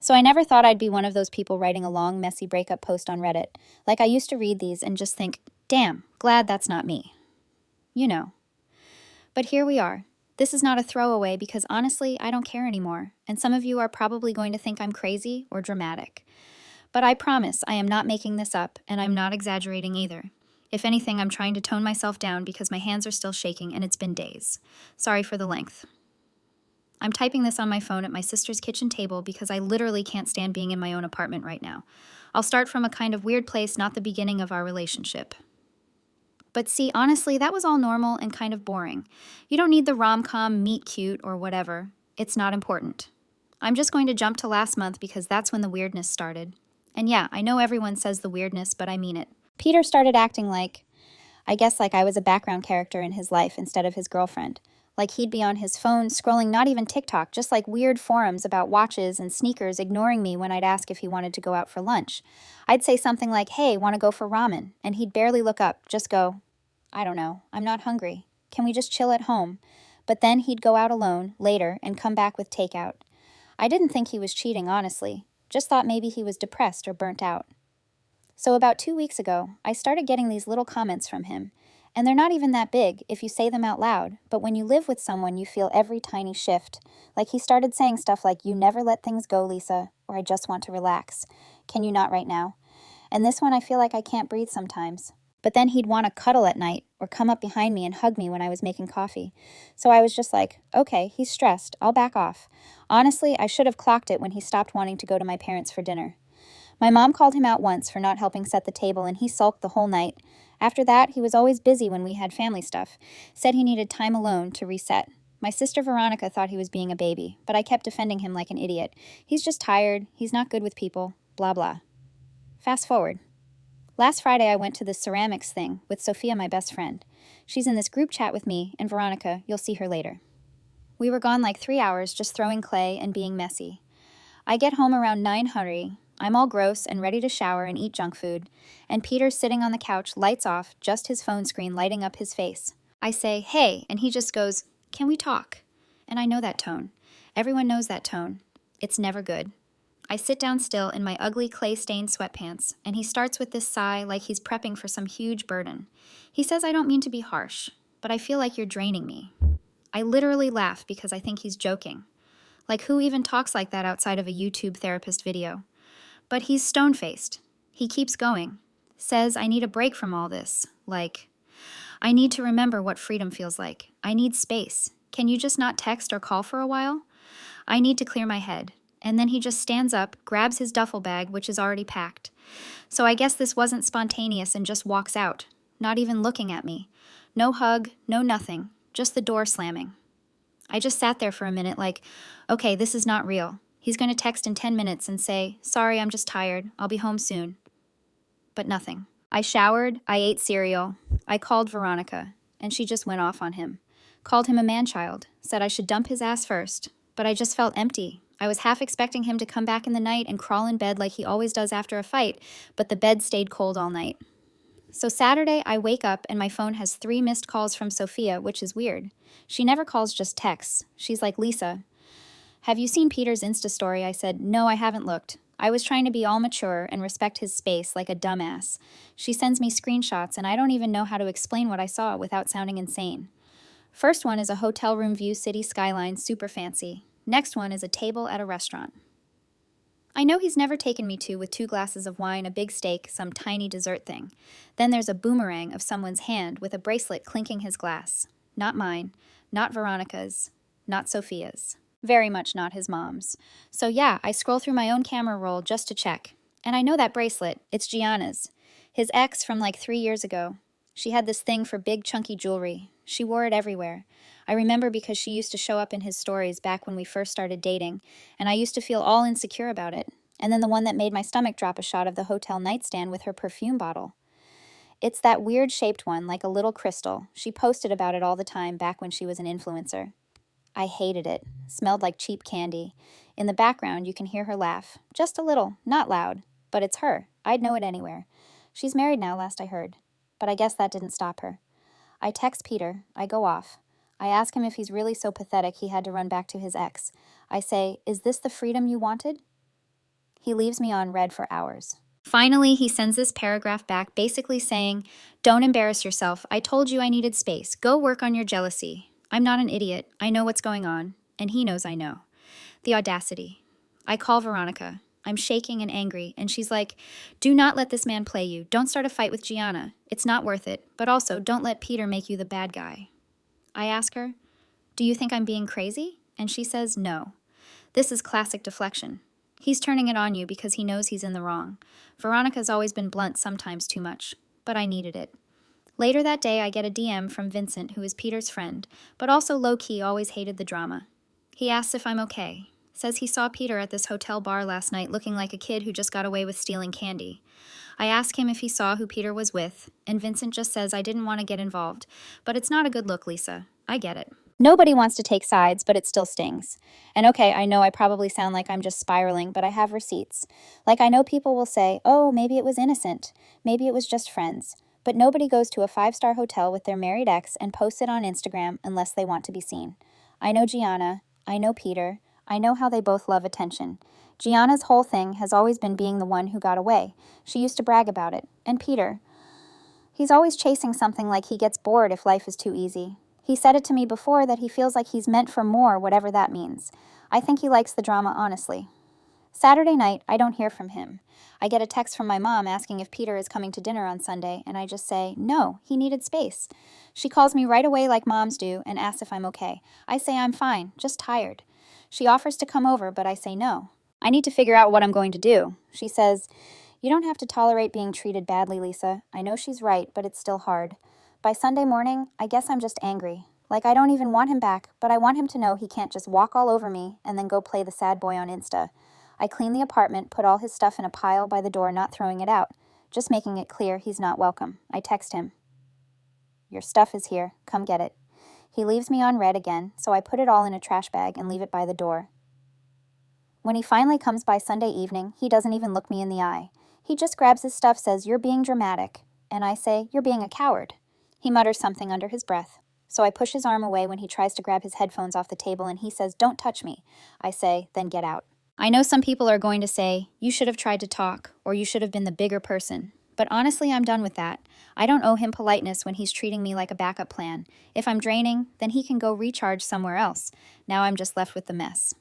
So I never thought I'd be one of those people writing a long, messy breakup post on Reddit. Like, I used to read these and just think, damn, glad that's not me. You know. But here we are. This is not a throwaway because honestly, I don't care anymore. And some of you are probably going to think I'm crazy or dramatic. But I promise I am not making this up, and I'm not exaggerating either. If anything, I'm trying to tone myself down because my hands are still shaking and it's been days. Sorry for the length. I'm typing this on my phone at my sister's kitchen table because I literally can't stand being in my own apartment right now. I'll start from a kind of weird place, not the beginning of our relationship. But see, honestly, that was all normal and kind of boring. You don't need the rom-com, meet cute, or whatever. It's not important. I'm just going to jump to last month because that's when the weirdness started. And yeah, I know everyone says the weirdness, but I mean it. Peter started acting like, I guess like I was a background character in his life instead of his girlfriend. Like he'd be on his phone scrolling not even TikTok, just like weird forums about watches and sneakers, ignoring me when I'd ask if he wanted to go out for lunch. I'd say something like, hey, want to go for ramen? And he'd barely look up, just go, I don't know, I'm not hungry. Can we just chill at home? But then he'd go out alone, later, and come back with takeout. I didn't think he was cheating, honestly. Just thought maybe he was depressed or burnt out. So about 2 weeks ago, I started getting these little comments from him. And they're not even that big if you say them out loud, but when you live with someone, you feel every tiny shift. Like he started saying stuff like, you never let things go, Lisa, or I just want to relax. Can you not right now? And this one, I feel like I can't breathe sometimes. But then he'd want to cuddle at night or come up behind me and hug me when I was making coffee. So I was just like, okay, he's stressed. I'll back off. Honestly, I should have clocked it when he stopped wanting to go to my parents for dinner. My mom called him out once for not helping set the table, and he sulked the whole night. After that, he was always busy when we had family stuff, said he needed time alone to reset. My sister Veronica thought he was being a baby, but I kept defending him like an idiot. He's just tired, he's not good with people, blah blah. Fast forward. Last Friday, I went to this ceramics thing with Sophia, my best friend. She's in this group chat with me, and Veronica, you'll see her later. We were gone like 3 hours just throwing clay and being messy. I get home around 9:30. I'm all gross and ready to shower and eat junk food, and Peter's sitting on the couch, lights off, just his phone screen lighting up his face. I say, hey, and he just goes, can we talk? And I know that tone. Everyone knows that tone. It's never good. I sit down still in my ugly clay-stained sweatpants, and he starts with this sigh like he's prepping for some huge burden. He says I don't mean to be harsh, but I feel like you're draining me. I literally laugh because I think he's joking. Like, who even talks like that outside of a YouTube therapist video? But he's stone-faced. He keeps going. Says, I need a break from all this. Like, I need to remember what freedom feels like. I need space. Can you just not text or call for a while? I need to clear my head. And then he just stands up, grabs his duffel bag, which is already packed. So I guess this wasn't spontaneous, and just walks out, not even looking at me. No hug, no nothing, just the door slamming. I just sat there for a minute like, okay, this is not real. He's going to text in 10 minutes and say, sorry, I'm just tired. I'll be home soon. But nothing. I showered, I ate cereal, I called Veronica, and she just went off on him. Called him a man-child, said I should dump his ass first, but I just felt empty. I was half expecting him to come back in the night and crawl in bed like he always does after a fight, but the bed stayed cold all night. So Saturday, I wake up and my phone has 3 missed calls from Sophia, which is weird. She never calls just texts. She's like, Lisa, have you seen Peter's Insta story? I said, no, I haven't looked. I was trying to be all mature and respect his space like a dumbass. She sends me screenshots and I don't even know how to explain what I saw without sounding insane. First one is a hotel room view, city skyline, super fancy. Next one is a table at a restaurant. I know he's never taken me to with 2 glasses of wine, a big steak, some tiny dessert thing. Then there's a boomerang of someone's hand with a bracelet clinking his glass. Not mine, not Veronica's, not Sophia's. Very much not his mom's. So yeah, I scroll through my own camera roll just to check. And I know that bracelet. It's Gianna's. His ex from like 3 years ago. She had this thing for big chunky jewelry. She wore it everywhere. I remember because she used to show up in his stories back when we first started dating, and I used to feel all insecure about it. And then the one that made my stomach drop a shot of the hotel nightstand with her perfume bottle. It's that weird shaped one, like a little crystal. She posted about it all the time back when she was an influencer. I hated it. Smelled like cheap candy. In the background, you can hear her laugh. Just a little, not loud. But it's her. I'd know it anywhere. She's married now, last I heard. But I guess that didn't stop her. I text Peter. I go off. I ask him if he's really so pathetic he had to run back to his ex. I say, is this the freedom you wanted? He leaves me on read for hours. Finally, he sends this paragraph back basically saying, "Don't embarrass yourself. I told you I needed space. Go work on your jealousy. I'm not an idiot. I know what's going on. And he knows I know." The audacity. I call Veronica. I'm shaking and angry, and she's like, "Do not let this man play you. Don't start a fight with Gianna. It's not worth it. But also, don't let Peter make you the bad guy." I ask her, "Do you think I'm being crazy?" And she says, "No. This is classic deflection. He's turning it on you because he knows he's in the wrong. Veronica's always been blunt, sometimes too much. But I needed it." Later that day, I get a DM from Vincent, who is Peter's friend, but also low-key always hated the drama. He asks if I'm okay. Says he saw Peter at this hotel bar last night looking like a kid who just got away with stealing candy. I ask him if he saw who Peter was with, and Vincent just says I didn't want to get involved. But it's not a good look, Lisa. I get it. Nobody wants to take sides, but it still stings. And okay, I know I probably sound like I'm just spiraling, but I have receipts. Like, I know people will say, "Oh, maybe it was innocent. Maybe it was just friends." But nobody goes to a 5-star hotel with their married ex and posts it on Instagram unless they want to be seen. I know Gianna. I know Peter. I know how they both love attention. Gianna's whole thing has always been being the one who got away. She used to brag about it. And Peter, he's always chasing something like he gets bored if life is too easy. He said it to me before that he feels like he's meant for more, whatever that means. I think he likes the drama, honestly. Saturday night, I don't hear from him. I get a text from my mom asking if Peter is coming to dinner on Sunday, and I just say, no, he needed space. She calls me right away like moms do and asks if I'm okay. I say I'm fine, just tired. She offers to come over, but I say no. I need to figure out what I'm going to do. She says, "You don't have to tolerate being treated badly, Lisa." I know she's right, but it's still hard. By Sunday morning, I guess I'm just angry. Like, I don't even want him back, but I want him to know he can't just walk all over me and then go play the sad boy on Insta. I clean the apartment, put all his stuff in a pile by the door, not throwing it out, just making it clear he's not welcome. I text him, "Your stuff is here. Come get it." He leaves me on read again, so I put it all in a trash bag and leave it by the door. When he finally comes by Sunday evening, he doesn't even look me in the eye. He just grabs his stuff, says, "You're being dramatic." And I say, "You're being a coward." He mutters something under his breath. So I push his arm away when he tries to grab his headphones off the table and he says, "Don't touch me." I say, "Then get out." I know some people are going to say, "You should have tried to talk," or "You should have been the bigger person." But honestly, I'm done with that. I don't owe him politeness when he's treating me like a backup plan. If I'm draining, then he can go recharge somewhere else. Now I'm just left with the mess.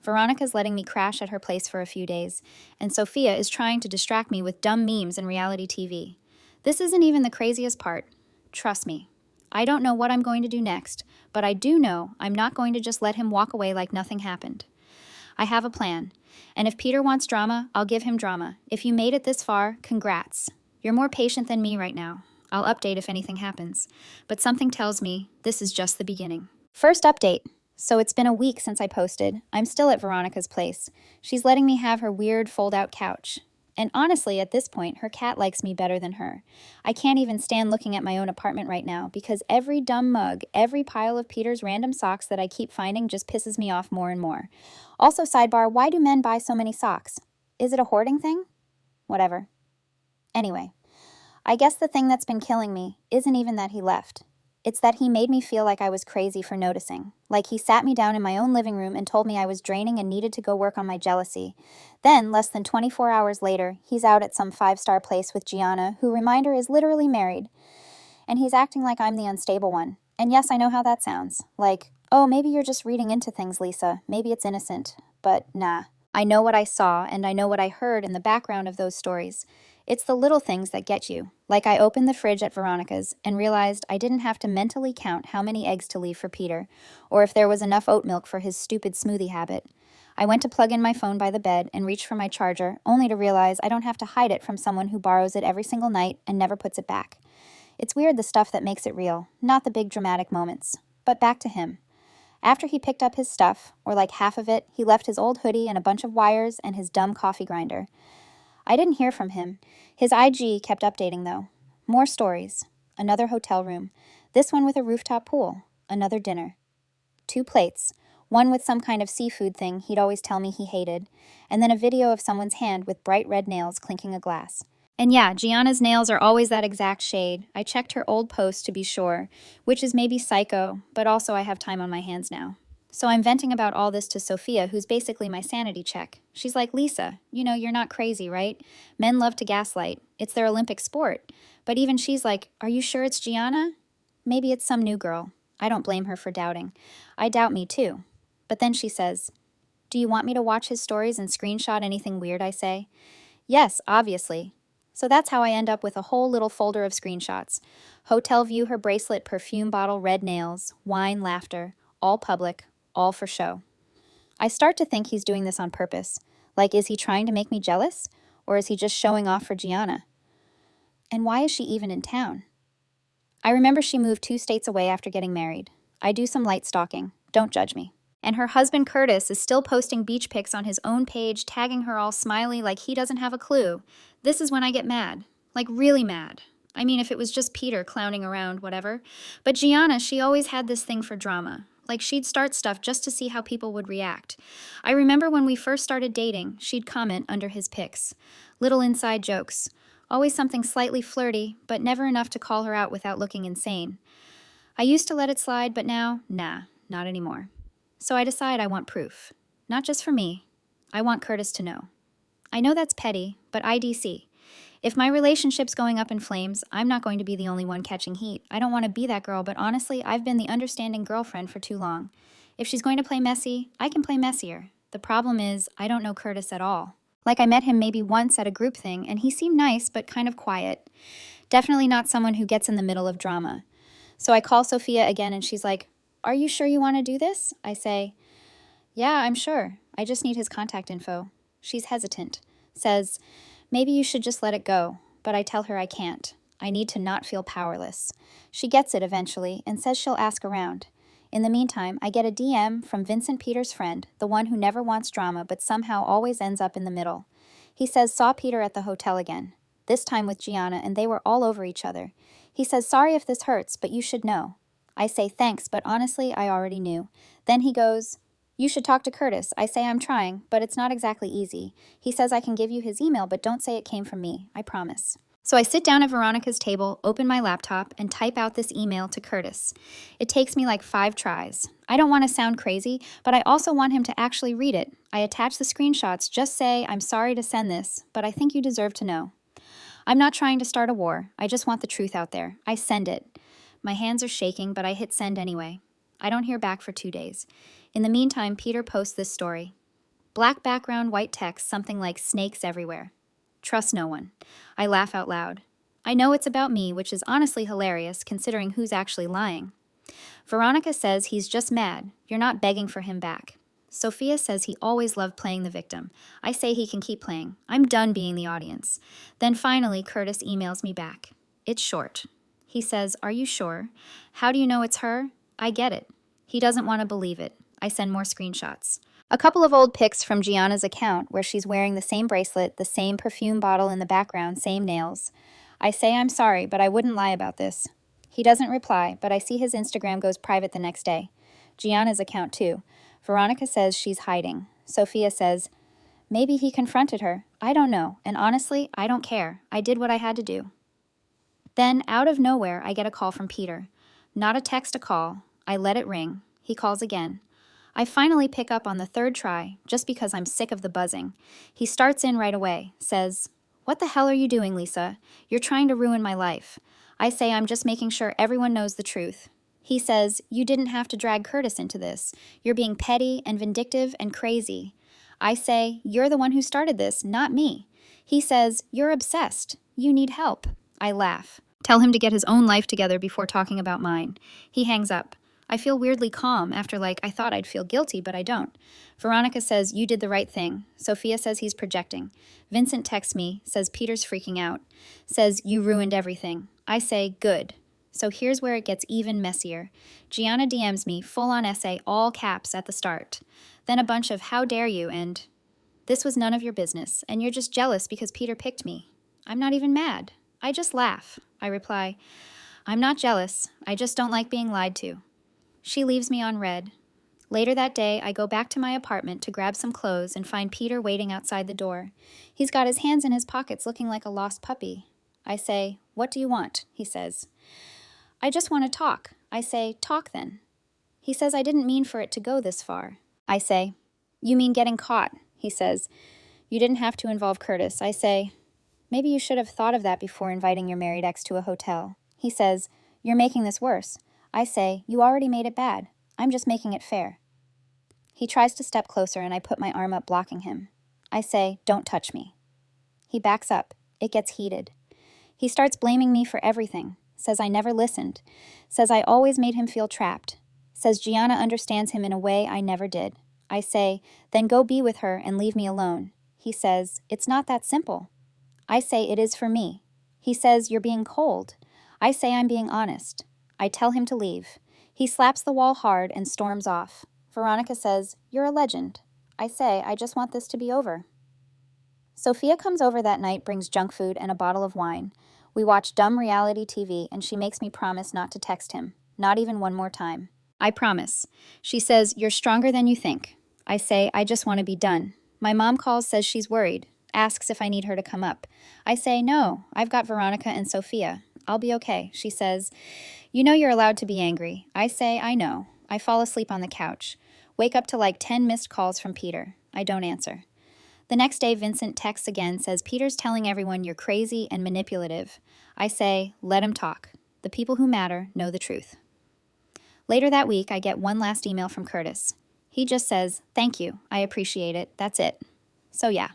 Veronica's letting me crash at her place for a few days, and Sophia is trying to distract me with dumb memes and reality TV. This isn't even the craziest part. Trust me. I don't know what I'm going to do next, but I do know I'm not going to just let him walk away like nothing happened. I have a plan, and if Peter wants drama, I'll give him drama. If you made it this far, congrats. You're more patient than me right now. I'll update if anything happens, but something tells me this is just the beginning. First update. So it's been a week since I posted. I'm still at Veronica's place. She's letting me have her weird fold-out couch. And honestly, at this point, her cat likes me better than her. I can't even stand looking at my own apartment right now because every dumb mug, every pile of Peter's random socks that I keep finding just pisses me off more and more. Also, sidebar, why do men buy so many socks? Is it a hoarding thing? Whatever. Anyway, I guess the thing that's been killing me isn't even that he left. It's that he made me feel like I was crazy for noticing. Like he sat me down in my own living room and told me I was draining and needed to go work on my jealousy. Then, less than 24 hours later, he's out at some 5-star place with Gianna, who, reminder, is literally married. And he's acting like I'm the unstable one. And yes, I know how that sounds. Like, "Oh, maybe you're just reading into things, Lisa. Maybe it's innocent." But nah. I know what I saw, and I know what I heard in the background of those stories. It's the little things that get you. Like I opened the fridge at Veronica's and realized I didn't have to mentally count how many eggs to leave for Peter, or if there was enough oat milk for his stupid smoothie habit. I went to plug in my phone by the bed and reached for my charger, only to realize I don't have to hide it from someone who borrows it every single night and never puts it back. It's weird the stuff that makes it real, not the big dramatic moments. But back to him. After he picked up his stuff, or like half of it, he left his old hoodie and a bunch of wires and his dumb coffee grinder. I didn't hear from him. His IG kept updating, though. More stories. Another hotel room. This one with a rooftop pool. Another dinner. 2 plates. One with some kind of seafood thing he'd always tell me he hated. And then a video of someone's hand with bright red nails clinking a glass. And yeah, Gianna's nails are always that exact shade. I checked her old post to be sure, which is maybe psycho, but also I have time on my hands now. So I'm venting about all this to Sophia, who's basically my sanity check. She's like, Lisa, you're not crazy, right? Men love to gaslight. It's their Olympic sport. But even she's like, are you sure it's Gianna? Maybe it's some new girl. I don't blame her for doubting. I doubt me too. But then she says, do you want me to watch his stories and screenshot anything weird I say? Yes, obviously. So that's how I end up with a whole little folder of screenshots. Hotel view, her bracelet, perfume bottle, red nails, wine, laughter, all public, all for show. I start to think he's doing this on purpose. Like, is he trying to make me jealous? Or is he just showing off for Gianna? And why is she even in town? I remember she moved 2 states away after getting married. I do some light stalking. Don't judge me. And her husband Curtis is still posting beach pics on his own page, tagging her all smiley like he doesn't have a clue. This is when I get mad. Like, really mad. I mean, if it was just Peter clowning around, whatever. But Gianna, she always had this thing for drama. Like, she'd start stuff just to see how people would react. I remember when we first started dating, she'd comment under his pics. Little inside jokes. Always something slightly flirty, but never enough to call her out without looking insane. I used to let it slide, but now, nah, not anymore. So I decide I want proof. Not just for me. I want Curtis to know. I know that's petty, but IDC. If my relationship's going up in flames, I'm not going to be the only one catching heat. I don't want to be that girl, but honestly, I've been the understanding girlfriend for too long. If she's going to play messy, I can play messier. The problem is, I don't know Curtis at all. Like, I met him maybe once at a group thing, and he seemed nice, but kind of quiet. Definitely not someone who gets in the middle of drama. So I call Sophia again, and she's like, are you sure you want to do this? I say, yeah, I'm sure. I just need his contact info. She's hesitant. Says, maybe you should just let it go. But I tell her I can't. I need to not feel powerless. She gets it eventually and says she'll ask around. In the meantime, I get a DM from Vincent Peter's friend, the one who never wants drama but somehow always ends up in the middle. He says saw Peter at the hotel again, this time with Gianna, and they were all over each other. He says, sorry if this hurts, but you should know. I say thanks, but honestly, I already knew. Then he goes, you should talk to Curtis. I say I'm trying, but it's not exactly easy. He says I can give you his email, but don't say it came from me. I promise. So I sit down at Veronica's table, open my laptop, and type out this email to Curtis. It takes me like 5 tries. I don't want to sound crazy, but I also want him to actually read it. I attach the screenshots, just say, I'm sorry to send this, but I think you deserve to know. I'm not trying to start a war. I just want the truth out there. I send it. My hands are shaking, but I hit send anyway. I don't hear back for 2 days. In the meantime, Peter posts this story. Black background, white text, something like snakes everywhere. Trust no one. I laugh out loud. I know it's about me, which is honestly hilarious considering who's actually lying. Veronica says he's just mad. You're not begging for him back. Sophia says he always loved playing the victim. I say he can keep playing. I'm done being the audience. Then finally, Curtis emails me back. It's short. He says, are you sure? How do you know it's her? I get it. He doesn't want to believe it. I send more screenshots. A couple of old pics from Gianna's account where she's wearing the same bracelet, the same perfume bottle in the background, same nails. I say I'm sorry, but I wouldn't lie about this. He doesn't reply, but I see his Instagram goes private the next day. Gianna's account too. Veronica says she's hiding. Sophia says, maybe he confronted her. I don't know, and honestly, I don't care. I did what I had to do. Then, out of nowhere, I get a call from Peter. Not a text, a call. I let it ring. He calls again. I finally pick up on the 3rd try, just because I'm sick of the buzzing. He starts in right away, says, what the hell are you doing, Lisa? You're trying to ruin my life. I say I'm just making sure everyone knows the truth. He says, you didn't have to drag Curtis into this. You're being petty and vindictive and crazy. I say, you're the one who started this, not me. He says, you're obsessed. You need help. I laugh. Tell him to get his own life together before talking about mine. He hangs up. I feel weirdly calm after I thought I'd feel guilty, but I don't. Veronica says, you did the right thing. Sophia says he's projecting. Vincent texts me, says Peter's freaking out. Says, you ruined everything. I say, good. So here's where it gets even messier. Gianna DMs me, full-on essay, all caps at the start. Then a bunch of how dare you and this was none of your business, and you're just jealous because Peter picked me. I'm not even mad. I just laugh. I reply, I'm not jealous. I just don't like being lied to. She leaves me on red. Later that day, I go back to my apartment to grab some clothes and find Peter waiting outside the door. He's got his hands in his pockets looking like a lost puppy. I say, what do you want? He says. I just want to talk. I say, talk then. He says I didn't mean for it to go this far. I say, "You mean getting caught?" He says, "You didn't have to involve Curtis." I say, "Maybe you should have thought of that before inviting your married ex to a hotel." He says, "You're making this worse." I say, "You already made it bad. I'm just making it fair." He tries to step closer and I put my arm up blocking him. I say, "Don't touch me." He backs up. It gets heated. He starts blaming me for everything. Says I never listened. Says I always made him feel trapped. Says Gianna understands him in a way I never did. I say, "Then go be with her and leave me alone." He says, "It's not that simple." I say it is for me. He says, "You're being cold." I say I'm being honest. I tell him to leave. He slaps the wall hard and storms off. Veronica says, "You're a legend." I say, "I just want this to be over." Sophia comes over that night, brings junk food and a bottle of wine. We watch dumb reality TV, and she makes me promise not to text him, not even one more time. I promise. She says, "You're stronger than you think." I say, "I just want to be done." My mom calls, says she's worried, asks if I need her to come up. I say, "No, I've got Veronica and Sophia. I'll be okay." She says, "You know you're allowed to be angry." I say, "I know." I fall asleep on the couch. Wake up to like 10 missed calls from Peter. I don't answer. The next day, Vincent texts again, says Peter's telling everyone you're crazy and manipulative. I say, "Let him talk. The people who matter know the truth." Later that week, I get one last email from Curtis. He just says, "Thank you. I appreciate it. That's it." So yeah.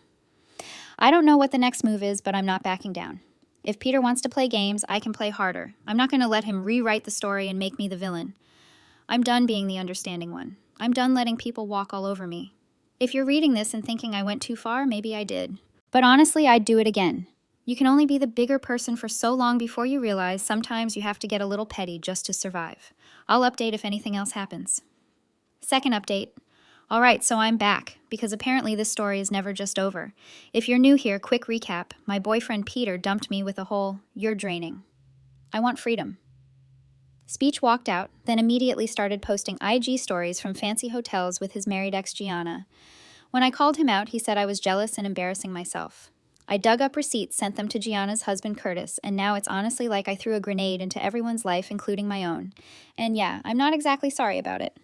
I don't know what the next move is, but I'm not backing down. If Peter wants to play games, I can play harder. I'm not going to let him rewrite the story and make me the villain. I'm done being the understanding one. I'm done letting people walk all over me. If you're reading this and thinking I went too far, maybe I did. But honestly, I'd do it again. You can only be the bigger person for so long before you realize sometimes you have to get a little petty just to survive. I'll update if anything else happens. Second update. All right, so I'm back, because apparently this story is never just over. If you're new here, quick recap. My boyfriend Peter dumped me with a whole, "You're draining. I want freedom." Speech walked out, then immediately started posting IG stories from fancy hotels with his married ex Gianna. When I called him out, he said I was jealous and embarrassing myself. I dug up receipts, sent them to Gianna's husband Curtis, and now it's honestly like I threw a grenade into everyone's life, including my own. And yeah, I'm not exactly sorry about it.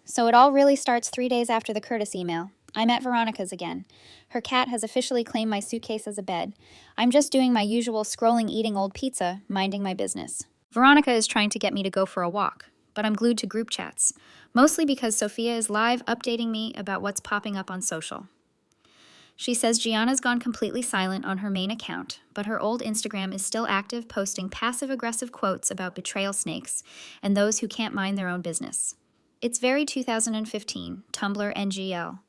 So it all really starts 3 days after the Curtis email. I'm at Veronica's again. Her cat has officially claimed my suitcase as a bed. I'm just doing my usual scrolling, eating old pizza, minding my business. Veronica is trying to get me to go for a walk, but I'm glued to group chats, mostly because Sophia is live updating me about what's popping up on social. She says Gianna's gone completely silent on her main account, but her old Instagram is still active, posting passive-aggressive quotes about betrayal snakes and those who can't mind their own business. It's very 2015, Tumblr NGL.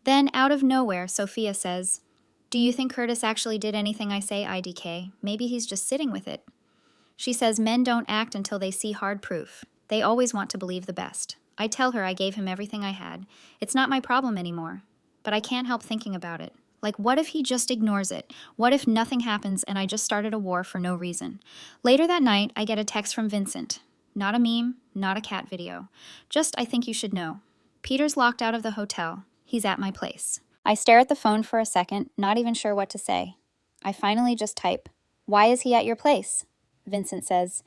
Then, out of nowhere, Sophia says, "Do you think Curtis actually did anything I say, IDK? Maybe he's just sitting with it." She says men don't act until they see hard proof. They always want to believe the best. I tell her I gave him everything I had. It's not my problem anymore. But I can't help thinking about it. Like, what if he just ignores it? What if nothing happens and I just started a war for no reason? Later that night, I get a text from Vincent. Not a meme, not a cat video. Just, "I think you should know. Peter's locked out of the hotel. He's at my place." I stare at the phone for a second, not even sure what to say. I finally just type, "Why is he at your place?" Vincent says,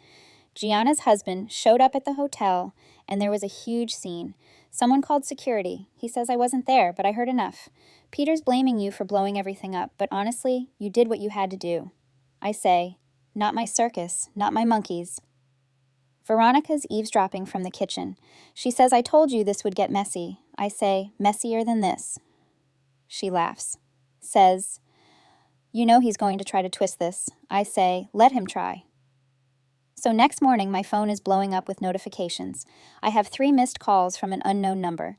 "Gianna's husband showed up at the hotel and there was a huge scene. Someone called security. He says I wasn't there, but I heard enough. Peter's blaming you for blowing everything up, but honestly, you did what you had to do." I say, "Not my circus, not my monkeys." Veronica's eavesdropping from the kitchen. She says, "I told you this would get messy." I say, "Messier than this." She laughs. Says, "You know he's going to try to twist this." I say, "Let him try." So next morning, my phone is blowing up with notifications. I have 3 missed calls from an unknown number.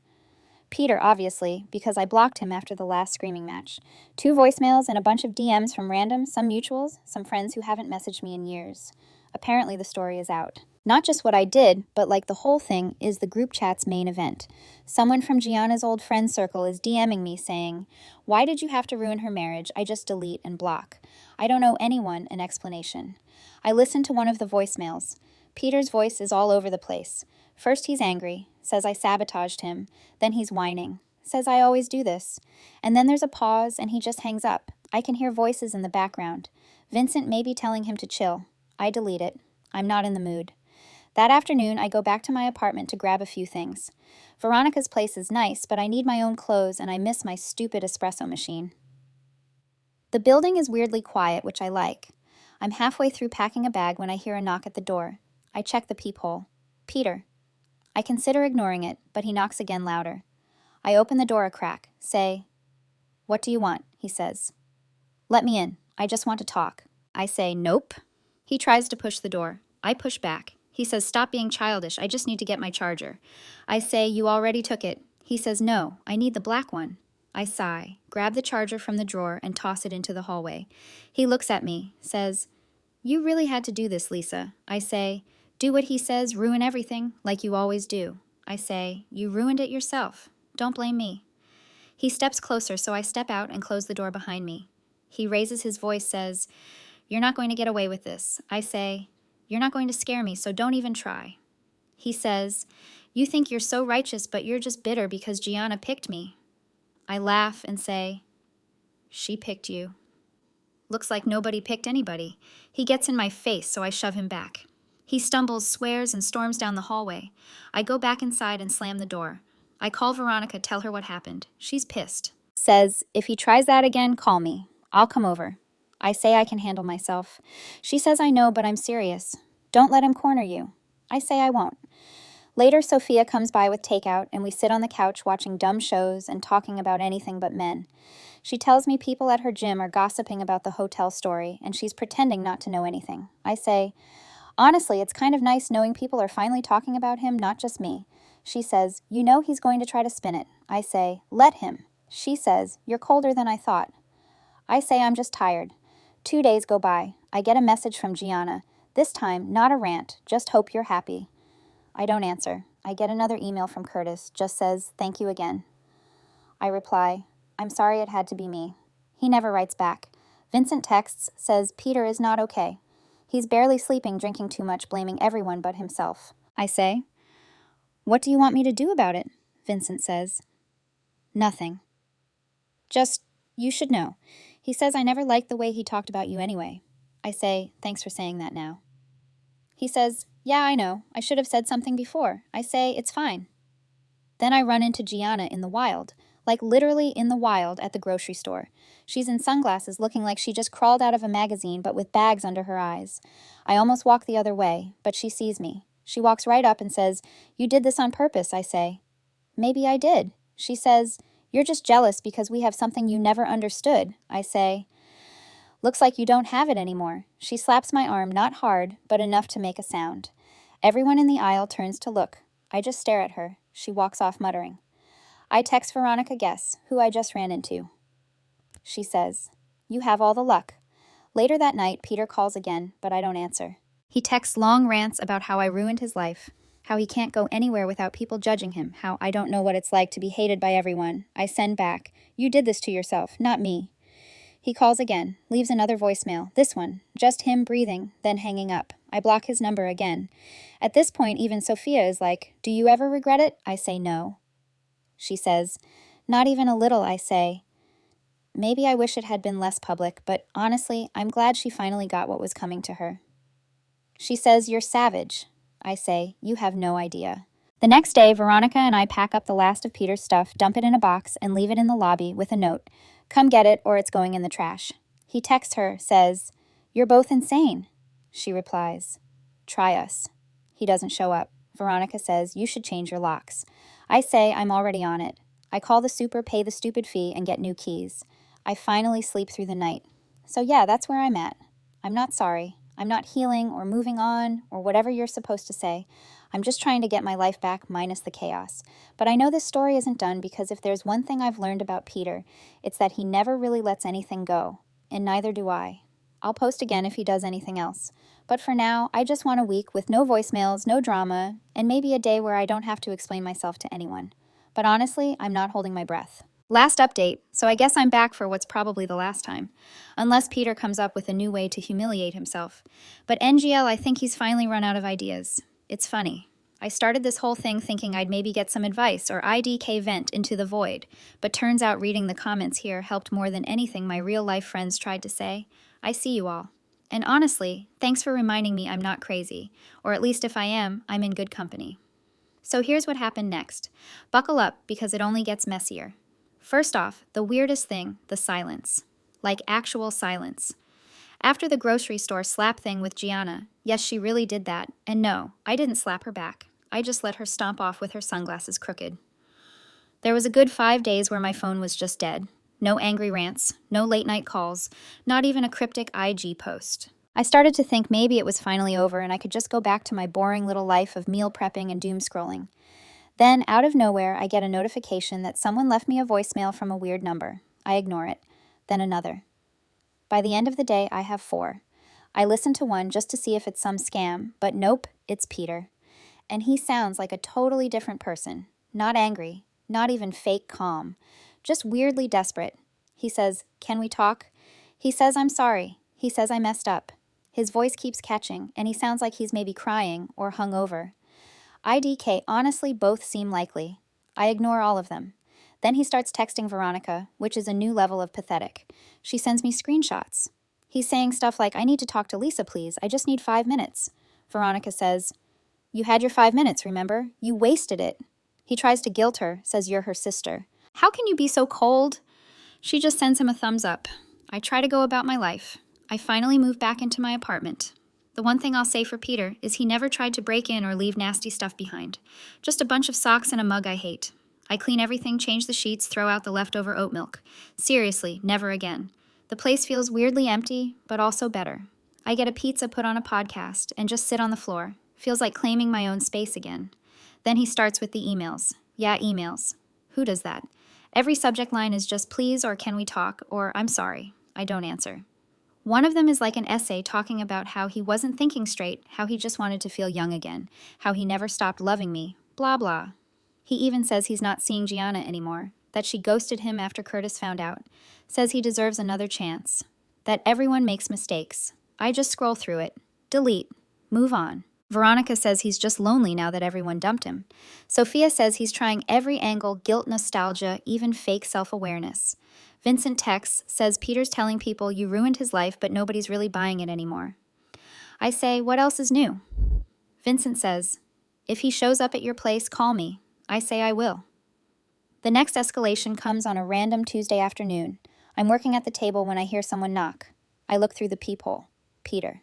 Peter, obviously, because I blocked him after the last screaming match. 2 voicemails and a bunch of DMs from random, some mutuals, some friends who haven't messaged me in years. Apparently the story is out. Not just what I did, but like the whole thing is the group chat's main event. Someone from Gianna's old friend circle is DMing me saying, "Why did you have to ruin her marriage? I just delete and block. I don't owe anyone an explanation." I listened to one of the voicemails. Peter's voice is all over the place. First he's angry, says I sabotaged him, then he's whining, says I always do this. And then there's a pause and he just hangs up. I can hear voices in the background. Vincent may be telling him to chill. I delete it. I'm not in the mood. That afternoon, I go back to my apartment to grab a few things. Veronica's place is nice, but I need my own clothes and I miss my stupid espresso machine. The building is weirdly quiet, which I like. I'm halfway through packing a bag when I hear a knock at the door. I check the peephole. Peter. I consider ignoring it, but he knocks again louder. I open the door a crack, say, "What do you want?" he says. "Let me in. I just want to talk." I say, "Nope." He tries to push the door. I push back. He says, "Stop being childish. I just need to get my charger." I say, "You already took it." He says, "No, I need the black one." I sigh, grab the charger from the drawer, and toss it into the hallway. He looks at me, says, "You really had to do this, Lisa." I say, "Do what he says, ruin everything, like you always do." I say, "You ruined it yourself. Don't blame me." He steps closer, so I step out and close the door behind me. He raises his voice, says, "You're not going to get away with this." I say, "You're not going to scare me, so don't even try." He says, "You think you're so righteous, but you're just bitter because Gianna picked me." I laugh and say, "She picked you." Looks like nobody picked anybody. He gets in my face, so I shove him back. He stumbles, swears, and storms down the hallway. I go back inside and slam the door. I call Veronica, tell her what happened. She's pissed. Says, "If he tries that again, call me. I'll come over." I say I can handle myself. She says I know, but I'm serious. Don't let him corner you. I say I won't. Later, Sophia comes by with takeout, and we sit on the couch watching dumb shows and talking about anything but men. She tells me people at her gym are gossiping about the hotel story, and she's pretending not to know anything. I say, "Honestly, it's kind of nice knowing people are finally talking about him, not just me." She says, "You know he's going to try to spin it." I say, "Let him." She says, "You're colder than I thought." I say I'm just tired. 2 days go by. I get a message from Gianna. This time, not a rant, just hope you're happy. I don't answer. I get another email from Curtis, just says, "Thank you again." I reply, "I'm sorry it had to be me." He never writes back. Vincent texts, says Peter is not okay. He's barely sleeping, drinking too much, blaming everyone but himself. I say, "What do you want me to do about it?" Vincent says, "Nothing. Just, you should know. He says I never liked the way he talked about you anyway." I say, "Thanks for saying that now." He says, "Yeah, I know. I should have said something before." I say, "It's fine." Then I run into Gianna in the wild, like literally in the wild at the grocery store. She's in sunglasses looking like she just crawled out of a magazine but with bags under her eyes. I almost walk the other way, but she sees me. She walks right up and says, "You did this on purpose," I say. "Maybe I did." She says, "You're just jealous because we have something you never understood." I say, "Looks like you don't have it anymore." She slaps my arm, not hard, but enough to make a sound. Everyone in the aisle turns to look. I just stare at her. She walks off muttering. I text Veronica Guess, who I just ran into. She says, "You have all the luck." Later that night, Peter calls again, but I don't answer. He texts long rants about how I ruined his life, how he can't go anywhere without people judging him, how I don't know what it's like to be hated by everyone. I send back, "You did this to yourself, not me." He calls again, leaves another voicemail, this one, just him breathing, then hanging up. I block his number again. At this point, even Sophia is like, "Do you ever regret it?" I say no. She says, "Not even a little," I say. Maybe I wish it had been less public, but honestly, I'm glad she finally got what was coming to her. She says, "You're savage." I say, "You have no idea." The next day, Veronica and I pack up the last of Peter's stuff, dump it in a box, and leave it in the lobby with a note. "Come get it, or it's going in the trash." He texts her, says, "You're both insane." She replies, "Try us." He doesn't show up. Veronica says, "You should change your locks." I say I'm already on it. I call the super, pay the stupid fee, and get new keys. I finally sleep through the night. So yeah, that's where I'm at. I'm not sorry. I'm not healing or moving on or whatever you're supposed to say. I'm just trying to get my life back minus the chaos. But I know this story isn't done because if there's one thing I've learned about Peter, it's that he never really lets anything go. And neither do I. I'll post again if he does anything else. But for now, I just want a week with no voicemails, no drama, and maybe a day where I don't have to explain myself to anyone. But honestly, I'm not holding my breath. Last update, so I guess I'm back for what's probably the last time. Unless Peter comes up with a new way to humiliate himself. But NGL, I think he's finally run out of ideas. It's funny. I started this whole thing thinking I'd maybe get some advice or IDK vent into the void, but turns out reading the comments here helped more than anything my real-life friends tried to say. I see you all. And honestly, thanks for reminding me I'm not crazy. Or at least if I am, I'm in good company. So here's what happened next. Buckle up because it only gets messier. First off, the weirdest thing, the silence. Like actual silence. After the grocery store slap thing with Gianna, yes, she really did that. And no, I didn't slap her back. I just let her stomp off with her sunglasses crooked. There was a good 5 days where my phone was just dead. No angry rants, no late night calls, not even a cryptic IG post. I started to think maybe it was finally over and I could just go back to my boring little life of meal prepping and doom scrolling. Then, out of nowhere, I get a notification that someone left me a voicemail from a weird number. I ignore it. Then another. By the end of the day, I have 4. I listen to one just to see if it's some scam, but nope, it's Peter. And he sounds like a totally different person. Not angry, not even fake calm, just weirdly desperate. He says, "Can we talk?" He says, "I'm sorry." He says, "I messed up." His voice keeps catching, and he sounds like he's maybe crying or hungover. IDK, honestly, both seem likely. I ignore all of them. Then he starts texting Veronica, which is a new level of pathetic. She sends me screenshots. He's saying stuff like, "I need to talk to Lisa, please. I just need 5 minutes." Veronica says, "You had your 5 minutes, remember? You wasted it." He tries to guilt her, says you're her sister. How can you be so cold? She just sends him a thumbs up. I try to go about my life. I finally move back into my apartment. The one thing I'll say for Peter is he never tried to break in or leave nasty stuff behind. Just a bunch of socks and a mug I hate. I clean everything, change the sheets, throw out the leftover oat milk. Seriously, never again. The place feels weirdly empty, but also better. I get a pizza, put on a podcast, and just sit on the floor. Feels like claiming my own space again. Then he starts with the emails. Yeah, emails. Who does that? Every subject line is just "please" or "can we talk" or "I'm sorry." I don't answer. One of them is like an essay talking about how he wasn't thinking straight, how he just wanted to feel young again, how he never stopped loving me, blah blah. He even says he's not seeing Gianna anymore, that she ghosted him after Curtis found out, says he deserves another chance, that everyone makes mistakes. I just scroll through it, delete, move on. Veronica says he's just lonely now that everyone dumped him. Sophia says he's trying every angle, guilt, nostalgia, even fake self-awareness. Vincent texts, says Peter's telling people you ruined his life, but nobody's really buying it anymore. I say, what else is new? Vincent says, if he shows up at your place, call me. I say I will. The next escalation comes on a random Tuesday afternoon. I'm working at the table when I hear someone knock. I look through the peephole. Peter.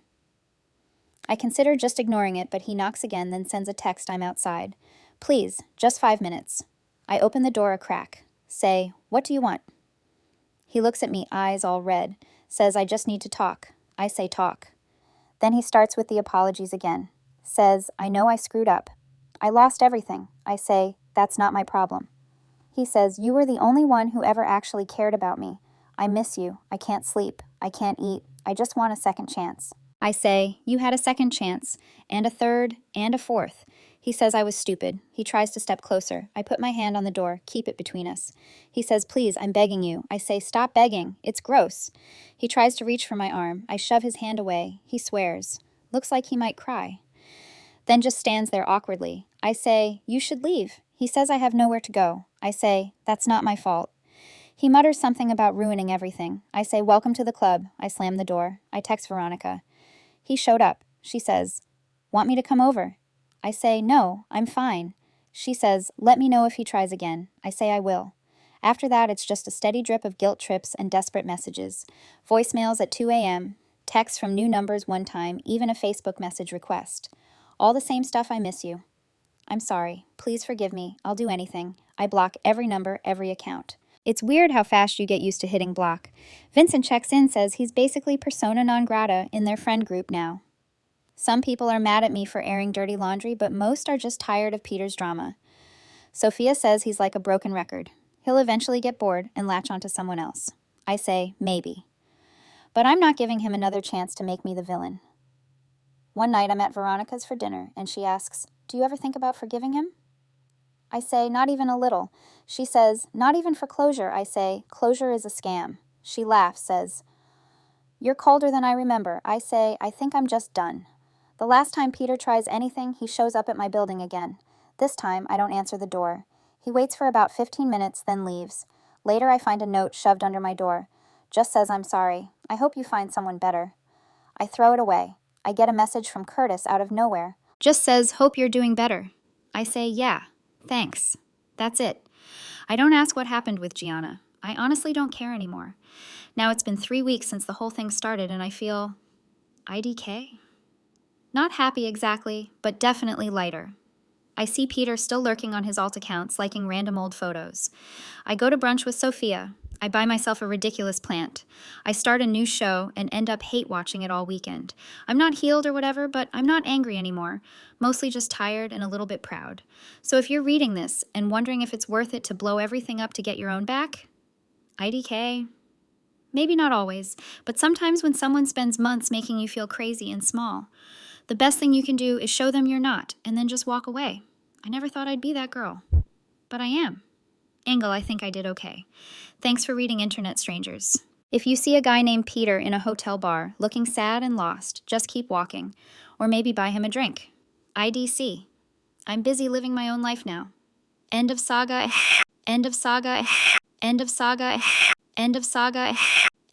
I consider just ignoring it, but he knocks again, then sends a text I'm outside. Please, just 5 minutes. I open the door a crack. Say, what do you want? He looks at me, eyes all red. Says, I just need to talk. I say talk. Then he starts with the apologies again. Says, I know I screwed up. I lost everything. I say, that's not my problem. He says, you were the only one who ever actually cared about me. I miss you. I can't sleep. I can't eat. I just want a second chance. I say, you had a second chance, and a third, and a fourth. He says I was stupid. He tries to step closer. I put my hand on the door, keep it between us. He says, please, I'm begging you. I say, stop begging. It's gross. He tries to reach for my arm. I shove his hand away. He swears. Looks like he might cry. Then just stands there awkwardly. I say, you should leave. He says I have nowhere to go. I say, that's not my fault. He mutters something about ruining everything. I say, welcome to the club. I slam the door. I text Veronica. He showed up. She says, want me to come over? I say, no, I'm fine. She says, let me know if he tries again. I say I will. After that, it's just a steady drip of guilt trips and desperate messages. Voicemails at 2 a.m., texts from new numbers one time, even a Facebook message request. All the same stuff, I miss you. I'm sorry. Please forgive me. I'll do anything. I block every number, every account. It's weird how fast you get used to hitting block. Vincent checks in, says he's basically persona non grata in their friend group now. Some people are mad at me for airing dirty laundry, but most are just tired of Peter's drama. Sophia says he's like a broken record. He'll eventually get bored and latch onto someone else. I say, maybe. But I'm not giving him another chance to make me the villain. One night I'm at Veronica's for dinner, and she asks, do you ever think about forgiving him? I say, not even a little. She says, not even for closure. I say, closure is a scam. She laughs, says, you're colder than I remember. I say, I think I'm just done. The last time Peter tries anything, he shows up at my building again. This time, I don't answer the door. He waits for about 15 minutes, then leaves. Later, I find a note shoved under my door. Just says I'm sorry. I hope you find someone better. I throw it away. I get a message from Curtis out of nowhere. Just says, hope you're doing better. I say, yeah, thanks. That's it. I don't ask what happened with Gianna. I honestly don't care anymore. Now it's been 3 weeks since the whole thing started and I feel IDK? Not happy exactly, but definitely lighter. I see Peter still lurking on his alt accounts, liking random old photos. I go to brunch with Sophia. I buy myself a ridiculous plant. I start a new show and end up hate watching it all weekend. I'm not healed or whatever, but I'm not angry anymore. Mostly just tired and a little bit proud. So if you're reading this and wondering if it's worth it to blow everything up to get your own back, IDK. Maybe not always, but sometimes when someone spends months making you feel crazy and small, the best thing you can do is show them you're not, and then just walk away. I never thought I'd be that girl, but I am. Engel, I think I did okay. Thanks for reading Internet Strangers. If you see a guy named Peter in a hotel bar, looking sad and lost, just keep walking. Or maybe buy him a drink. IDC. I'm busy living my own life now. End of saga. End of saga. End of saga. End of saga.